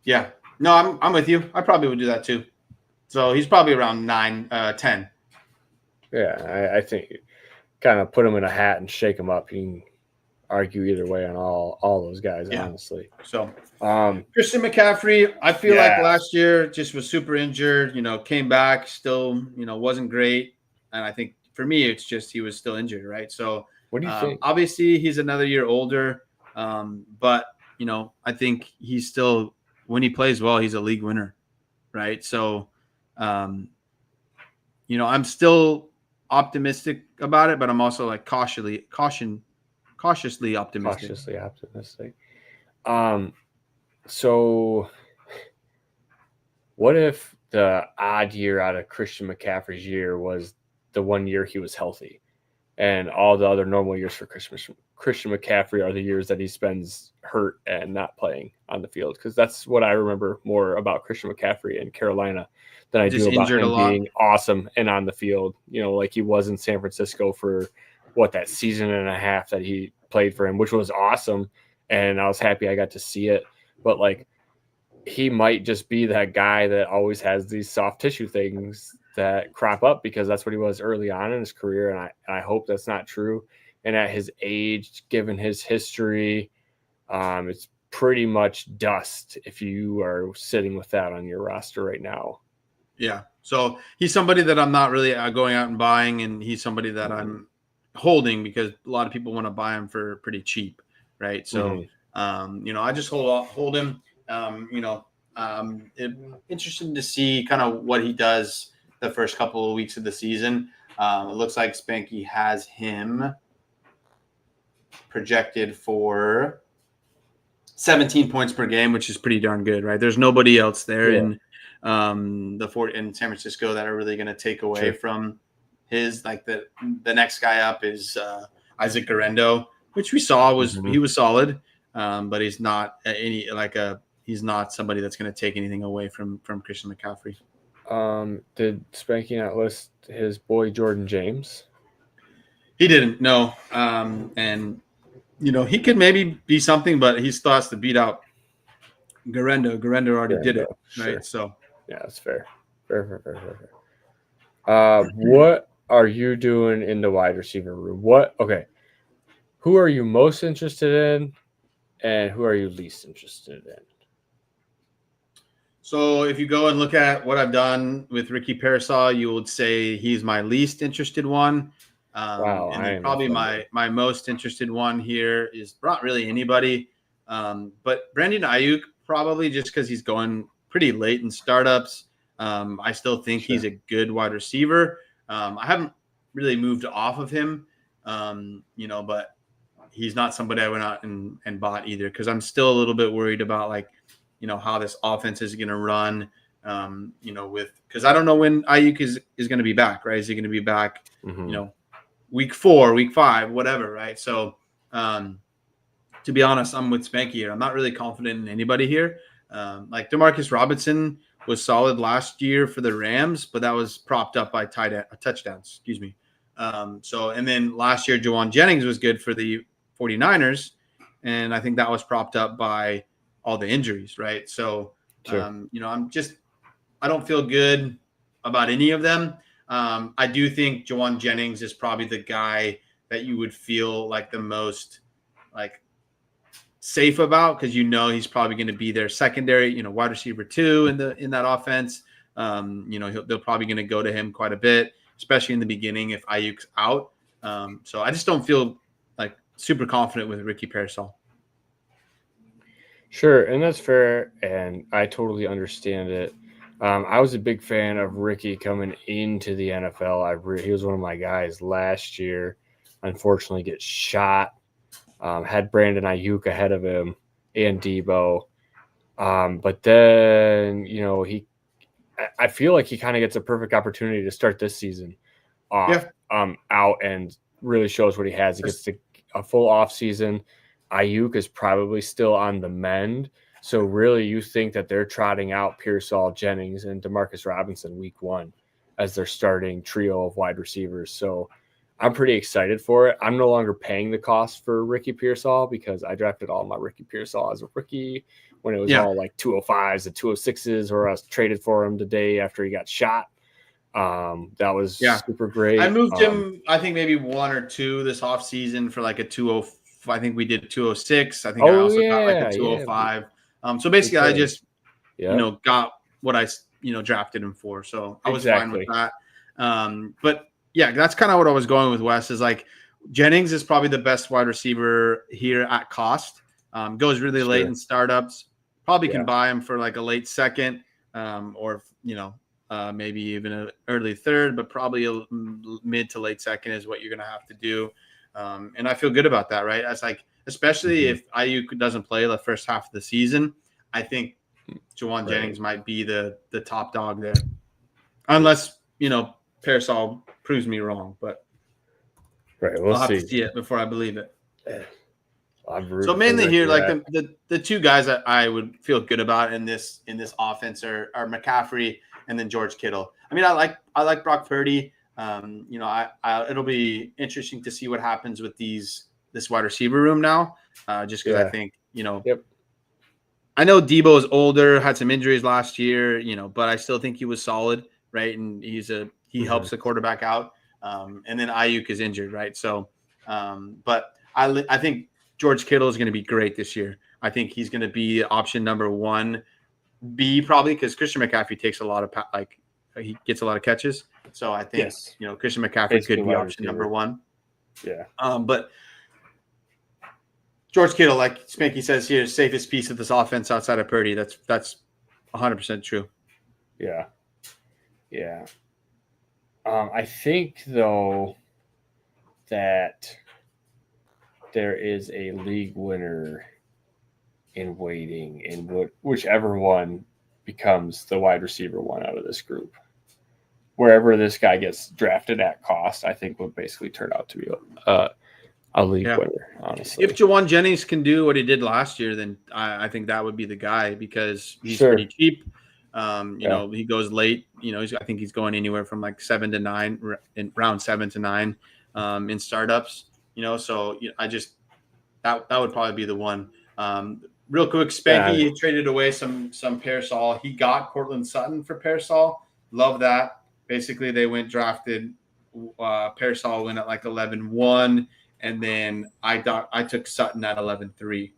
Yeah. No, I'm with you. I probably would do that too. So he's probably around 10. Yeah, I think kind of put him in a hat and shake him up. You can argue either way on all those guys, Yeah. honestly. So Christian McCaffrey, I feel like last year just was super injured, came back, still, wasn't great. And I think for me, it's just he was still injured, right? So what do you think? Obviously, he's another year older. But, I think he's still, when he plays well, he's a league winner, right? So, I'm still optimistic about it, but I'm also like cautiously optimistic. Cautiously optimistic. So what if the odd year out of Christian McCaffrey's year was the 1 year he was healthy, and all the other normal years for Christian McCaffrey are the years that he spends hurt and not playing on the field? Because that's what I remember more about Christian McCaffrey in Carolina than I do about him being awesome and on the field. Like he was in San Francisco for that season and a half that he played for him, which was awesome. And I was happy I got to see it. But like, he might just be that guy that always has these soft tissue things that crop up because that's what he was early on in his career. And I hope that's not true. And at his age, given his history, it's pretty much dust if you are sitting with that on your roster right now. Yeah. So he's somebody that I'm not really going out and buying, and he's somebody that I'm holding because a lot of people want to buy him for pretty cheap, right? So, I just hold him. Interesting to see kind of what he does the first couple of weeks of the season. It looks like Spanky has him projected for 17 points per game, which is pretty darn good, right? There's nobody else there in in San Francisco that are really going to take away from his. Like the next guy up is Isaac Guerrero, which we saw he was solid, but he's not he's not somebody that's going to take anything away from Christian McCaffrey. Did Spanky not list his boy Jordan James? He didn't, no. And he could maybe be something, but he still has to beat out Guerrero. Guerrero already did it, right? So yeah, that's fair. Fair. What are you doing in the wide receiver room? Who are you most interested in, and who are you least interested in? So if you go and look at what I've done with Ricky Pearsall, you would say he's my least interested one. Wow, and then probably my most interested one here is not really anybody, but Brandon Ayuk, probably just because he's going pretty late in startups. I still think he's a good wide receiver. I haven't really moved off of him, but he's not somebody I went out and bought either because I'm still a little bit worried about how this offense is going to run, because I don't know when Ayuk is going to be back, right? Is he going to be back, week 4, week 5, whatever, right? So, to be honest, I'm with Spanky here. I'm not really confident in anybody here. Like Demarcus Robinson was solid last year for the Rams, but that was propped up by touchdowns. Excuse me. And then last year, Juwan Jennings was good for the 49ers, and I think that was propped up by all the injuries, right? So, I don't feel good about any of them. I do think Juwan Jennings is probably the guy that you would feel like the most safe about because he's probably going to be their secondary, wide receiver 2 in that offense. They're probably going to go to him quite a bit, especially in the beginning if Ayuk's out. So I just don't feel super confident with Ricky Pearsall. Sure, and that's fair, and I totally understand it. I was a big fan of Ricky coming into the NFL. He was one of my guys last year. Unfortunately, gets shot. Had Brandon Ayuk ahead of him and Debo. But then, I feel like he kind of gets a perfect opportunity to start this season off out and really shows what he has. He gets a full off season. Ayuk is probably still on the mend. So really you think that they're trotting out Pearsall, Jennings, and Demarcus Robinson week 1 as their starting trio of wide receivers. So I'm pretty excited for it. I'm no longer paying the cost for Ricky Pearsall because I drafted all my Ricky Pearsall as a rookie when it was all like 205s and 206s, or I was traded for him the day after he got shot. That was super great. I moved him, I think maybe 1 or 2 this offseason for like a 205. I think we did a 206. I think I also got like a 205. So basically I just, got what I, drafted him for. So I was fine with that. But yeah, that's kind of what I was going with, Wes, is like Jennings is probably the best wide receiver here at cost. Goes really late in startups. Probably can buy him for like a late second, or, maybe even an early third, but probably a mid to late second is what you're going to have to do. And I feel good about that, right? That's like, especially if Ayuk doesn't play the first half of the season, I think Juwan Jennings might be the top dog there. Unless, Pearsall proves me wrong, but we'll I'll have to see it before I believe it. So mainly here, like the 2 guys that I would feel good about in this offense are McCaffrey and then George Kittle. I mean, I like Brock Purdy. It'll be interesting to see what happens with this wide receiver room now. Just because I think, I know Debo is older, had some injuries last year, but I still think he was solid, right? And he helps the quarterback out. And then Ayuk is injured, right? So, but I think George Kittle is going to be great this year. I think he's going to be option number 1B probably, because Christian McCaffrey takes a lot of he gets a lot of catches. So I think Christian McCaffrey could be option number 1. Yeah. But George Kittle, like Spanky says here, safest piece of this offense outside of Purdy. That's 100% true. Yeah. Yeah. I think though that there is a league winner in waiting in whichever one becomes the wide receiver 1 out of this group. Wherever this guy gets drafted at cost, I think will basically turn out to be a league winner, honestly. If Juwan Jennings can do what he did last year, then I think that would be the guy, because he's pretty cheap. He goes late. I think he's going anywhere from like 7 to 9, in round 7 to 9 in startups. So I just that would probably be the one. Real quick, Spanky traded away some Pearsall. He got Cortland Sutton for Pearsall. Love that. Basically, they drafted Pearsall went at like 11-1, and then I took Sutton at 11-3.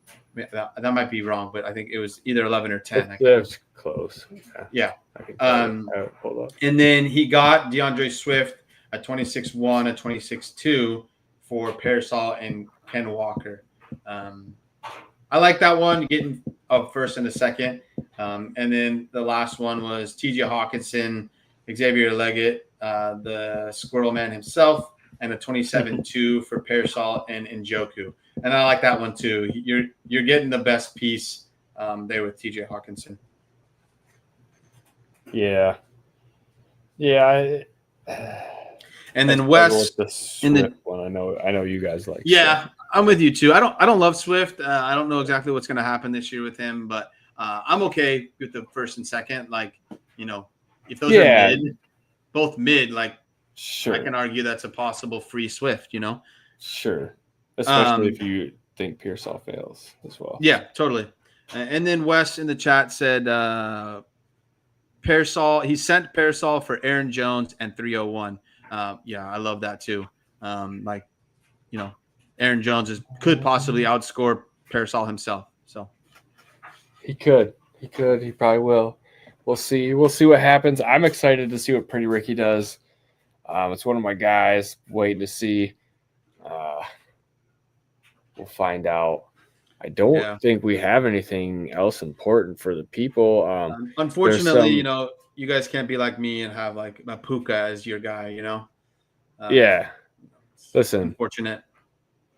That might be wrong, but I think it was either 11 or 10. That's close. Yeah. Hold up. And then he got DeAndre Swift at 26-1, at 26-2 for Pearsall and Ken Walker. I like that one, getting a first and a second. And then the last one was TJ Hawkinson, Xavier Leggett, the Squirrel Man himself, and a 27-2 for Pearsall and Njoku. And I like that one too. You're getting the best piece there with TJ Hawkinson. Yeah. Yeah. And then Wes in the one. I know you guys like. Yeah, Swift. I'm with you too. I don't love Swift. I don't know exactly what's going to happen this year with him, but I'm okay with the first and second. Like, if those are both mid, like, I can argue that's a possible free Swift. Sure. Especially if you think Pearsall fails as well. Yeah, totally. And then Wes in the chat said Pearsall. He sent Pearsall for Aaron Jones and 301. Yeah, I love that too. Aaron Jones could possibly outscore Pearsall himself. So he could. He probably will. We'll see. We'll see what happens. I'm excited to see what Pretty Ricky does. It's one of my guys. Waiting to see. We'll find out. I don't think we have anything else important for the people. Unfortunately, you guys can't be like me and have like Puka as your guy, Listen. Unfortunate.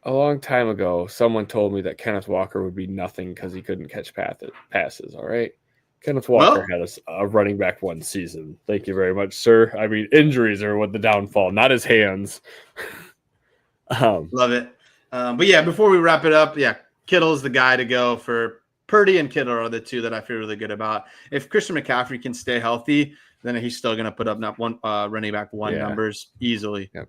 A long time ago, someone told me that Kenneth Walker would be nothing because he couldn't catch passes, all right? Kenneth Walker had a running back 1 season. Thank you very much, sir. I mean, injuries are what the downfall, not his hands. Love it. But yeah, before we wrap it up, Kittle's the guy to go for. Purdy and Kittle are the 2 that I feel really good about. If Christian McCaffrey can stay healthy, then he's still going to put up running back 1 numbers easily. Yep.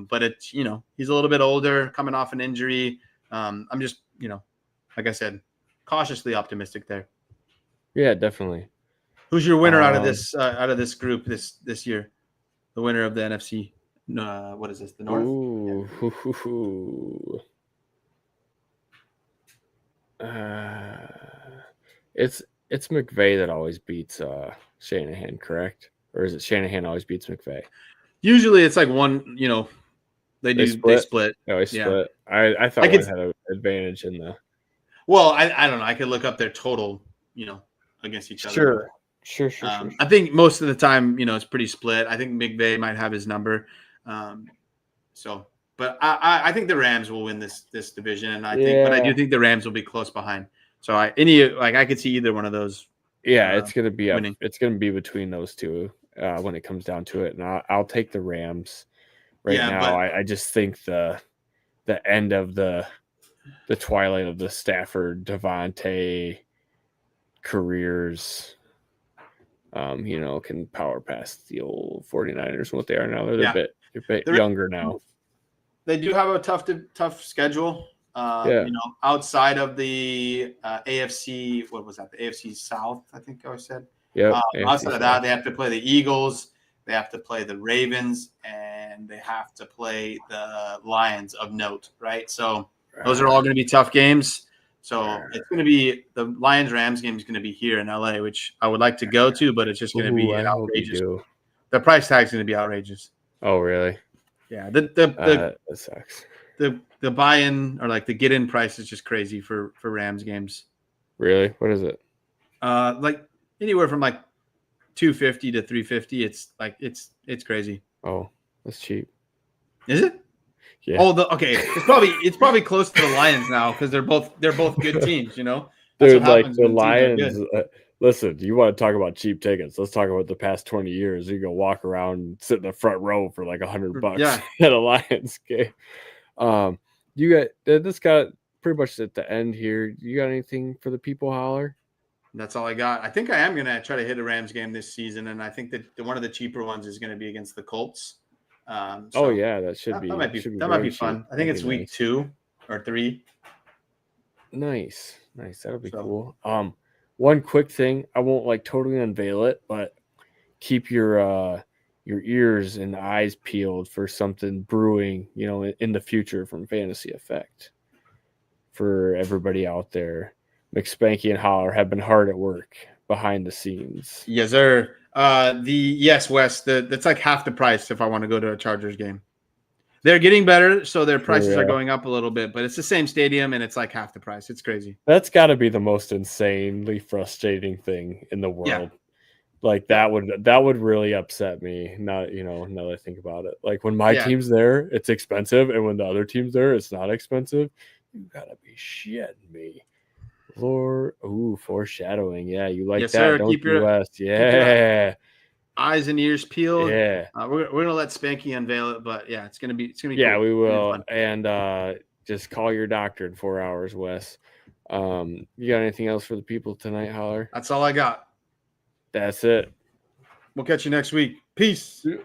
But it's, he's a little bit older, coming off an injury. I'm just, like I said, cautiously optimistic there. Yeah, definitely. Who's your winner out of this group this year? The winner of the NFC. What is this? The North. Ooh. It's McVay that always beats Shanahan, correct? Or is it Shanahan always beats McVay? Usually it's like one, they split. They always split. I thought one had an advantage in the. Well, I don't know. I could look up their total, against each other. Sure. I think most of the time, it's pretty split. I think McVay might have his number. But I think the Rams will win this division, and but I do think the Rams will be close behind. So I could see either one of those. Yeah, it's gonna be it's gonna be between those two when it comes down to it, and I'll take the Rams now. I just think the end of the twilight of the Stafford Devontae careers, can power past the old 49ers and what they are now. They're a bit younger now. They do have a tough schedule. Outside of the AFC, what was that? The AFC South, I think I said. Yeah. Outside of that, they have to play the Eagles, they have to play the Ravens, and they have to play the Lions of note, right? So those are all going to be tough games. So it's going to be the Lions-Rams game is going to be here in LA, which I would like to go to, but it's just going to be outrageous. The price tag is going to be outrageous. Oh, really? Yeah. That sucks. The buy-in or like the get-in price is just crazy for Rams games. Really? What is it? Like anywhere from like $250 to $350. It's like it's crazy. Oh, that's cheap. Is it? Yeah. Oh, okay. It's probably close to the Lions now because they're both good teams. Dude, like the Lions. Listen, you want to talk about cheap tickets? Let's talk about the past 20 years. You go walk around and sit in the front row for like $100 at a Lions game. You got this got pretty much at the end here. You got anything for the people, Holler? That's all I got. I think I am gonna try to hit a Rams game this season, and I think that one of the cheaper ones is going to be against the Colts. That might be fun. I think it's week 2 or 3. Nice. That'll be cool. One quick thing, I won't totally unveil it, but keep your ears and eyes peeled for something brewing, in the future from Fantasy Effect. For everybody out there, McSpanky and Holler have been hard at work behind the scenes. Yes, sir. Wes. That's like half the price if I want to go to a Chargers game. They're getting better, so their prices are going up a little bit, but it's the same stadium and it's like half the price. It's crazy. That's got to be the most insanely frustrating thing in the world. Yeah. Like that would really upset me. Now that I think about it. Like when my team's there, it's expensive, and when the other team's there, it's not expensive. You gotta be shitting me. Lord, foreshadowing. Yeah, you like that, sir. Don't you, West? Yeah. Eyes and ears peeled. Yeah. We're gonna let Spanky unveil it, but yeah, it's gonna be cool. We will. And just call your doctor in 4 hours, Wes. You got anything else for the people tonight, Holler? That's all I got. That's it. We'll catch you next week. Peace. Yeah.